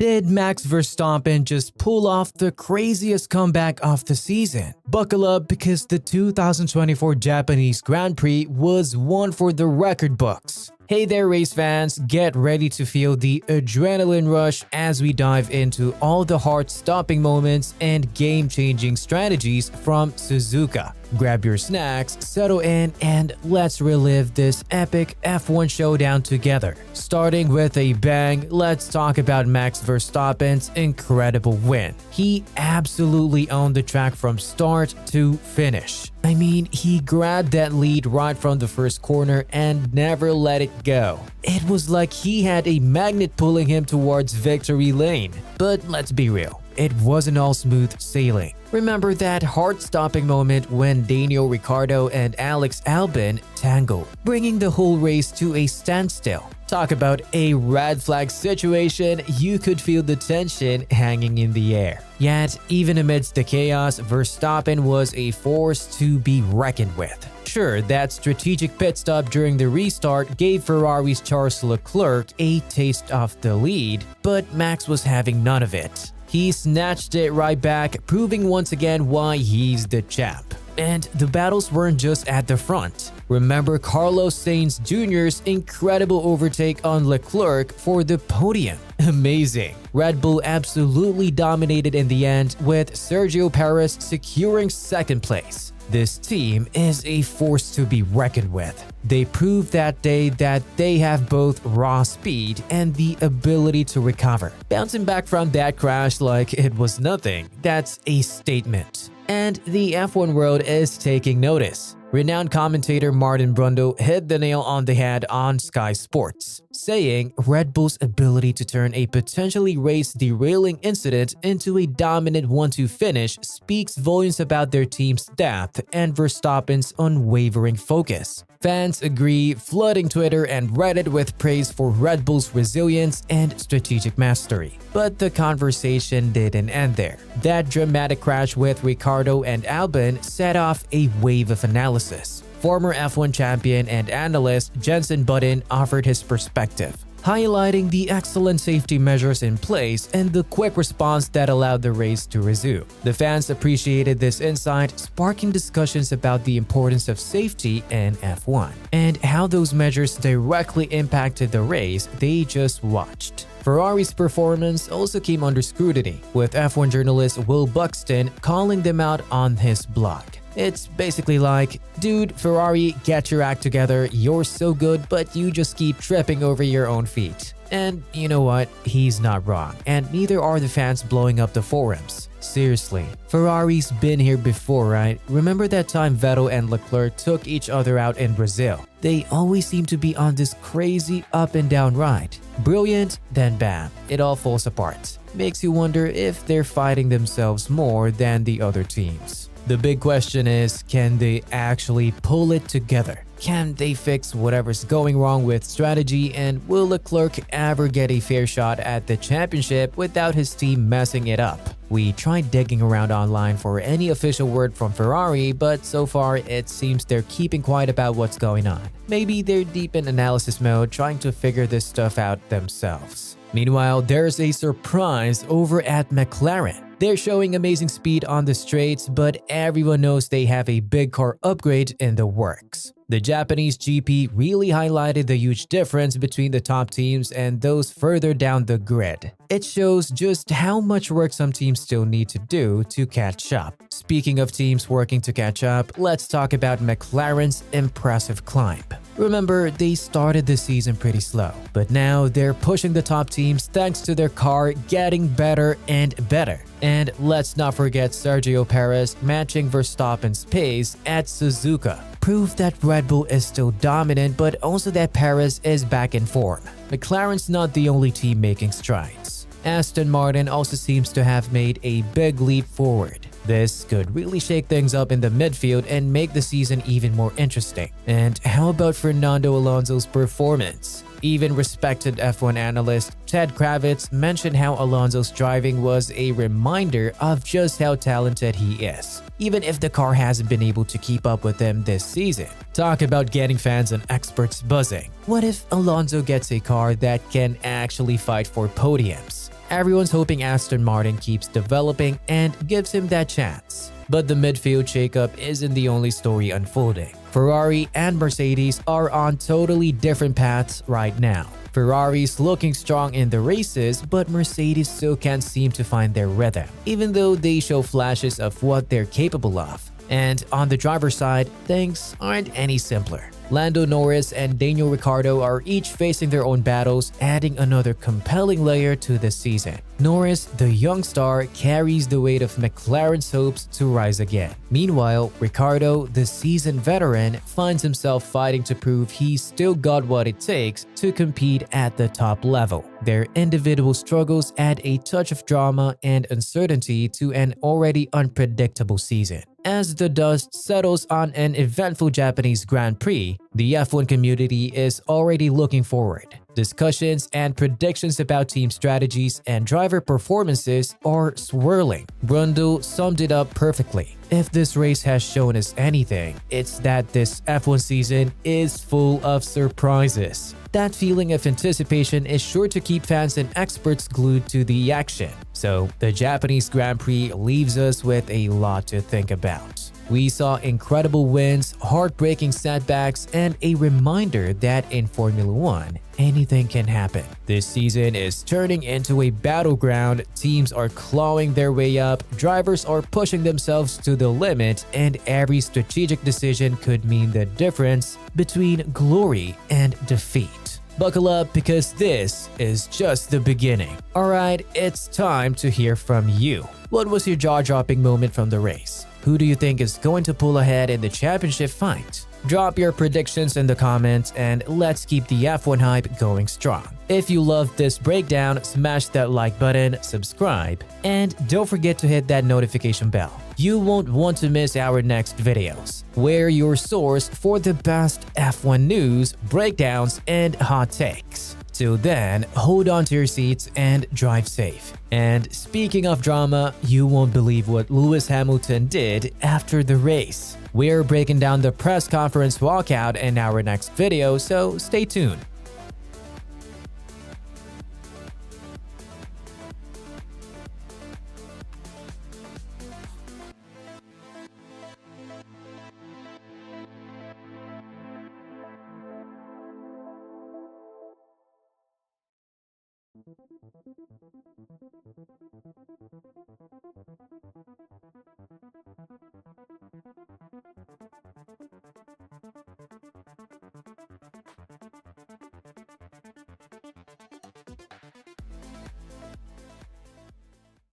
Did Max Verstappen just pull off the craziest comeback of the season? Buckle up because the 2024 Japanese Grand Prix was one for the record books. Hey there race fans, get ready to feel the adrenaline rush as we dive into all the heart-stopping moments and game-changing strategies from Suzuka. Grab your snacks, settle in, and let's relive this epic F1 showdown together. Starting with a bang, let's talk about Max Verstappen's incredible win. He absolutely owned the track from start to finish. I mean, he grabbed that lead right from the first corner and never let it go. It was like he had a magnet pulling him towards victory lane. But let's be real, it wasn't all smooth sailing. Remember that heart-stopping moment when Daniel Ricciardo and Alex Albon tangled, bringing the whole race to a standstill? Talk about a red flag situation, you could feel the tension hanging in the air. Yet, even amidst the chaos, Verstappen was a force to be reckoned with. Sure, that strategic pit stop during the restart gave Ferrari's Charles Leclerc a taste of the lead, but Max was having none of it. He snatched it right back, proving once again why he's the champ. And the battles weren't just at the front. Remember Carlos Sainz Jr.'s incredible overtake on Leclerc for the podium. Amazing. Red Bull absolutely dominated in the end, with Sergio Perez securing second place. This team is a force to be reckoned with. They proved that day that they have both raw speed and the ability to recover. Bouncing back from that crash like it was nothing, that's a statement. And the F1 world is taking notice. Renowned commentator Martin Brundle hit the nail on the head on Sky Sports, saying Red Bull's ability to turn a potentially race-derailing incident into a dominant 1-2 finish speaks volumes about their team's depth and Verstappen's unwavering focus. Fans agree, flooding Twitter and Reddit with praise for Red Bull's resilience and strategic mastery. But the conversation didn't end there. That dramatic crash with Ricciardo and Albon set off a wave of analysis. Former F1 champion and analyst Jensen Button offered his perspective, highlighting the excellent safety measures in place and the quick response that allowed the race to resume. The fans appreciated this insight, sparking discussions about the importance of safety in F1 and how those measures directly impacted the race they just watched. Ferrari's performance also came under scrutiny, with F1 journalist Will Buxton calling them out on his blog. It's basically like, dude, Ferrari, get your act together, you're so good, but you just keep tripping over your own feet. And you know what? He's not wrong, and neither are the fans blowing up the forums. Seriously, Ferrari's been here before, right? Remember that time Vettel and Leclerc took each other out in Brazil? They always seem to be on this crazy up and down ride. Brilliant, then bam, it all falls apart. Makes you wonder if they're fighting themselves more than the other teams. The big question is, can they actually pull it together? Can they fix whatever's going wrong with strategy, and will Leclerc ever get a fair shot at the championship without his team messing it up? We tried digging around online for any official word from Ferrari, but so far it seems they're keeping quiet about what's going on. Maybe they're deep in analysis mode trying to figure this stuff out themselves. Meanwhile, there's a surprise over at McLaren. They're showing amazing speed on the straights, but everyone knows they have a big car upgrade in the works. The Japanese GP really highlighted the huge difference between the top teams and those further down the grid. It shows just how much work some teams still need to do to catch up. Speaking of teams working to catch up, let's talk about McLaren's impressive climb. Remember, they started the season pretty slow, but now they're pushing the top teams thanks to their car getting better and better. And let's not forget Sergio Perez matching Verstappen's pace at Suzuka. Proof that Red Bull is still dominant, but also that Perez is back in form. McLaren's not the only team making strides. Aston Martin also seems to have made a big leap forward. This could really shake things up in the midfield and make the season even more interesting. And how about Fernando Alonso's performance? Even respected F1 analyst Ted Kravitz mentioned how Alonso's driving was a reminder of just how talented he is, even if the car hasn't been able to keep up with him this season. Talk about getting fans and experts buzzing. What if Alonso gets a car that can actually fight for podiums? Everyone's hoping Aston Martin keeps developing and gives him that chance. But the midfield shakeup isn't the only story unfolding. Ferrari and Mercedes are on totally different paths right now. Ferrari's looking strong in the races, but Mercedes still can't seem to find their rhythm, even though they show flashes of what they're capable of. And on the driver's side, things aren't any simpler. Lando Norris and Daniel Ricciardo are each facing their own battles, adding another compelling layer to this season. Norris, the young star, carries the weight of McLaren's hopes to rise again. Meanwhile, Ricciardo, the seasoned veteran, finds himself fighting to prove he's still got what it takes to compete at the top level. Their individual struggles add a touch of drama and uncertainty to an already unpredictable season. As the dust settles on an eventful Japanese Grand Prix, the F1 community is already looking forward. Discussions and predictions about team strategies and driver performances are swirling. Brundle summed it up perfectly. If this race has shown us anything, it's that this F1 season is full of surprises. That feeling of anticipation is sure to keep fans and experts glued to the action. So, the Japanese Grand Prix leaves us with a lot to think about. We saw incredible wins, heartbreaking setbacks, and a reminder that in Formula 1, anything can happen. This season is turning into a battleground, teams are clawing their way up, drivers are pushing themselves to the limit, and every strategic decision could mean the difference between glory and defeat. Buckle up because this is just the beginning. Alright, it's time to hear from you. What was your jaw-dropping moment from the race? Who do you think is going to pull ahead in the championship fight? Drop your predictions in the comments and let's keep the F1 hype going strong. If you loved this breakdown, smash that like button, subscribe, and don't forget to hit that notification bell. You won't want to miss our next videos. We're your source for the best F1 news, breakdowns, and hot takes. Till then, hold on to your seats and drive safe. And speaking of drama, you won't believe what Lewis Hamilton did after the race. We're breaking down the press conference walkout in our next video, so stay tuned.